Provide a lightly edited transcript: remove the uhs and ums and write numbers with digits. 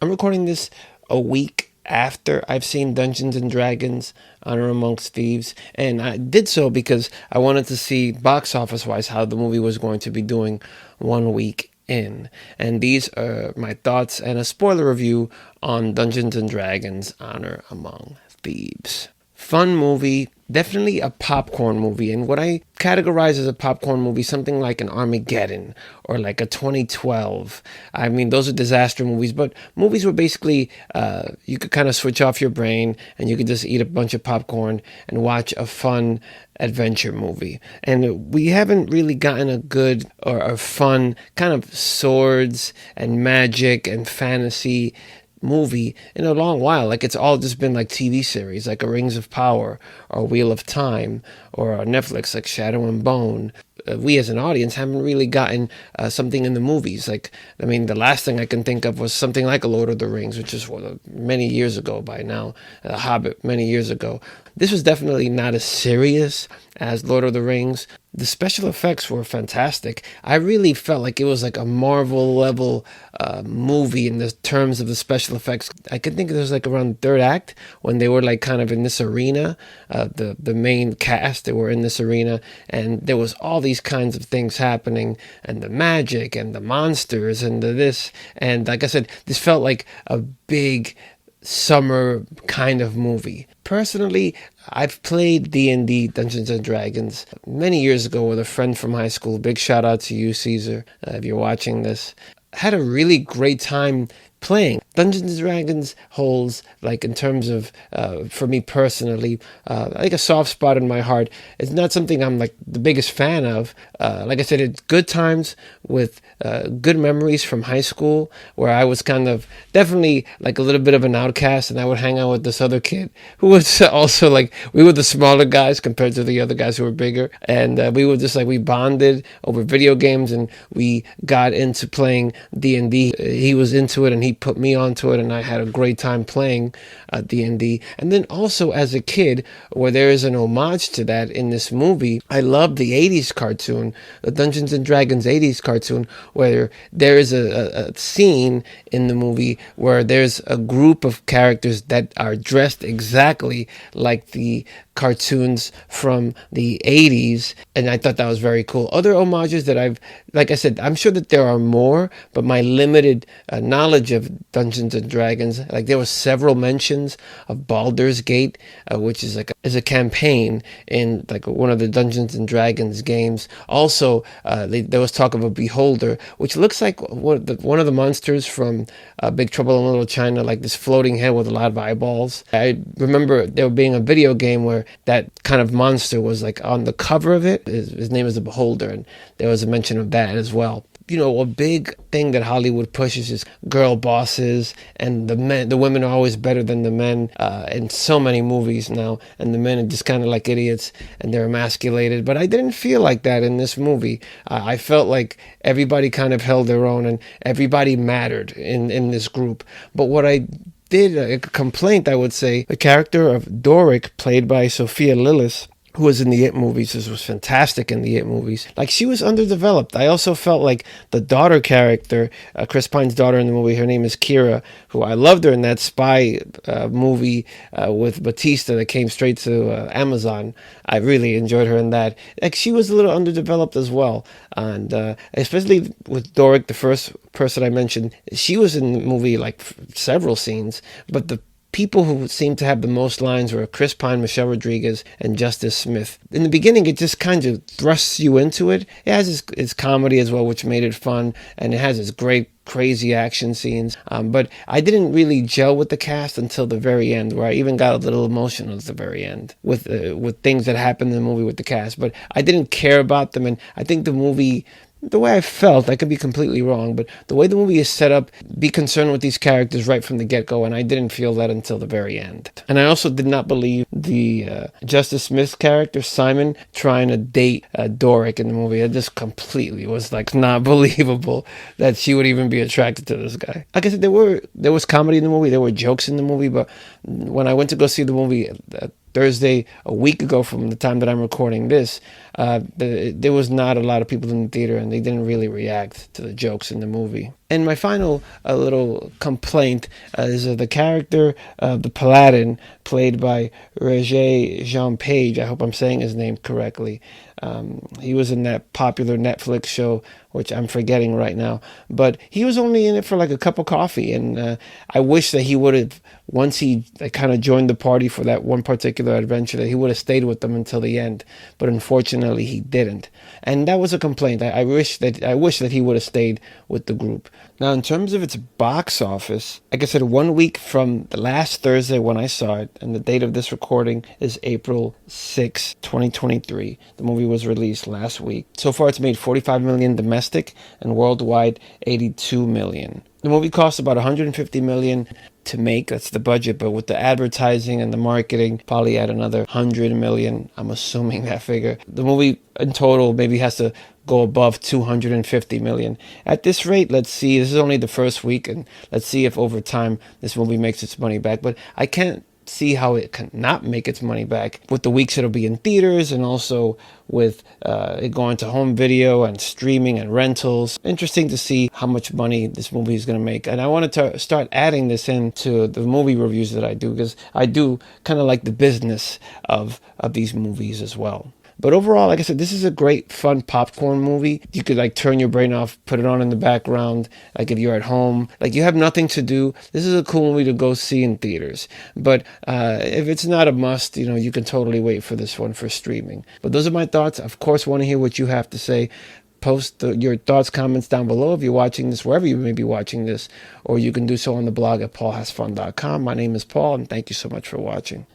I'm recording this a week after I've seen Dungeons and Dragons Honor Amongst Thieves, and I did so because I wanted to see box office wise how the movie was going to be doing 1 week in. And these are my thoughts and a spoiler review on Dungeons and Dragons Honor Among Thieves. Fun movie, definitely a popcorn movie. And what I categorize as a popcorn movie, something like an Armageddon or like a 2012. I mean, those are disaster movies, but movies where basically you could kind of switch off your brain and you could just eat a bunch of popcorn and watch a fun adventure movie. And we haven't really gotten a good or a fun kind of swords and magic and fantasy movie in a long while. Like, it's all just been like TV series, like a Rings of Power or Wheel of Time, or a Netflix like Shadow and Bone. We as an audience haven't really gotten something in the movies. Like, I mean, the last thing I can think of was something like a Lord of the Rings, which is many years ago by now, a Hobbit many years ago. This was definitely not as serious as Lord of the Rings. The special effects were fantastic. I really felt like it was like a Marvel level movie in the terms of the special effects. I could think it was like around the third act when they were like kind of in this arena. The main cast, they were in this arena, and there was all these kinds of things happening, and the magic and the monsters and the this. And like I said, this felt like a big summer kind of movie. Personally, I've played D&D, Dungeons and Dragons, many years ago with a friend from high school. Big shout out to you, Caesar, if you're watching this. Had a really great time playing. Dungeons and Dragons holds, like, in terms of, for me personally, like a soft spot in my heart. It's not something I'm like the biggest fan of. Like I said, it's good times with good memories from high school, where I was kind of definitely like a little bit of an outcast, and I would hang out with this other kid who was also like, we were the smaller guys compared to the other guys who were bigger, and we were just like, we bonded over video games, and we got into playing D&D. He was into it, and he put me onto it, and I had a great time playing D&D. And then also as a kid, where there is an homage to that in this movie, I love the 80s cartoon, the Dungeons and Dragons 80s cartoon, where there is a scene in the movie where there's a group of characters that are dressed exactly like the cartoons from the 80s, and I thought that was very cool. Other homages that like I said, I'm sure that there are more, but my limited knowledge of Dungeons and Dragons, like there were several mentions of Baldur's Gate, which is is a campaign in like one of the Dungeons and Dragons games. Also, there was talk of a Beholder, which looks like one of the monsters from Big Trouble in Little China, like this floating head with a lot of eyeballs. I remember there being a video game where that kind of monster was like on the cover of it. His name is the Beholder, and there was a mention of that as well. You know, a big thing that Hollywood pushes is girl bosses, and the women are always better than the men in so many movies now, and the men are just kind of like idiots and they're emasculated. But I didn't feel like that in this movie. I felt like everybody kind of held their own and everybody mattered in this group. But what I did, a complaint, I would say, the character of Doric, played by Sophia Lillis, who was in the It movies. This was fantastic in the It movies. Like, she was underdeveloped. I also felt like the daughter character, Chris Pine's daughter in the movie, her name is Kira, who I loved her in that spy movie with Batista that came straight to Amazon. I really enjoyed her in that. Like, she was a little underdeveloped as well. And especially with Doric, the first person I mentioned, she was in the movie like several scenes, but the people who seemed to have the most lines were Chris Pine, Michelle Rodriguez, and Justice Smith. In the beginning, it just kind of thrusts you into it. It has its comedy as well, which made it fun, and it has its great crazy action scenes. But I didn't really gel with the cast until the very end, where I even got a little emotional at the very end with things that happened in the movie with the cast. But I didn't care about them, and I think the movie, the way I felt, I could be completely wrong, but the way the movie is set up, be concerned with these characters right from the get-go, and I didn't feel that until the very end. And I also did not believe the Justice Smith character, Simon, trying to date Doric in the movie. It just completely was like not believable that she would even be attracted to this guy. Like I said, there was comedy in the movie, there were jokes in the movie, but when I went to go see the movie Thursday, a week ago from the time that I'm recording this, there was not a lot of people in the theater, and they didn't really react to the jokes in the movie. And my final little complaint is the character of the Paladin, played by Roger Jean Page. I hope I'm saying his name correctly. He was in that popular Netflix show, which I'm forgetting right now. But he was only in it for like a cup of coffee. And I wish that he would have, once he kind of joined the party for that one particular adventure, that he would have stayed with them until the end. But unfortunately, he didn't. And that was a complaint. I wish that he would have stayed with the group. Now, in terms of its box office, like I said, 1 week from the last Thursday when I saw it, and the date of this recording is April 6, 2023. The movie was released last week. So far, it's made 45 million domestic and worldwide 82 million. The movie cost about 150 million to make. That's the budget, but with the advertising and the marketing, probably add another 100 million. I'm assuming that figure. The movie in total maybe has to go above 250 million. At this rate, let's see. This is only the first week, and let's see if over time this movie makes its money back. But I can't see how it cannot make its money back with the weeks it'll be in theaters, and also with it going to home video and streaming and rentals. Interesting to see how much money this movie is going to make. And I wanted to start adding this into the movie reviews that I do, because I do kind of like the business of these movies as well. But overall, like I said, this is a great, fun popcorn movie. You could like turn your brain off, put it on in the background. Like if you're at home, like you have nothing to do, this is a cool movie to go see in theaters. But if it's not a must, you can totally wait for this one for streaming. But those are my thoughts. Of course, want to hear what you have to say. Post your thoughts, comments down below if you're watching this, wherever you may be watching this, or you can do so on the blog at paulhasfun.com. My name is Paul, and thank you so much for watching.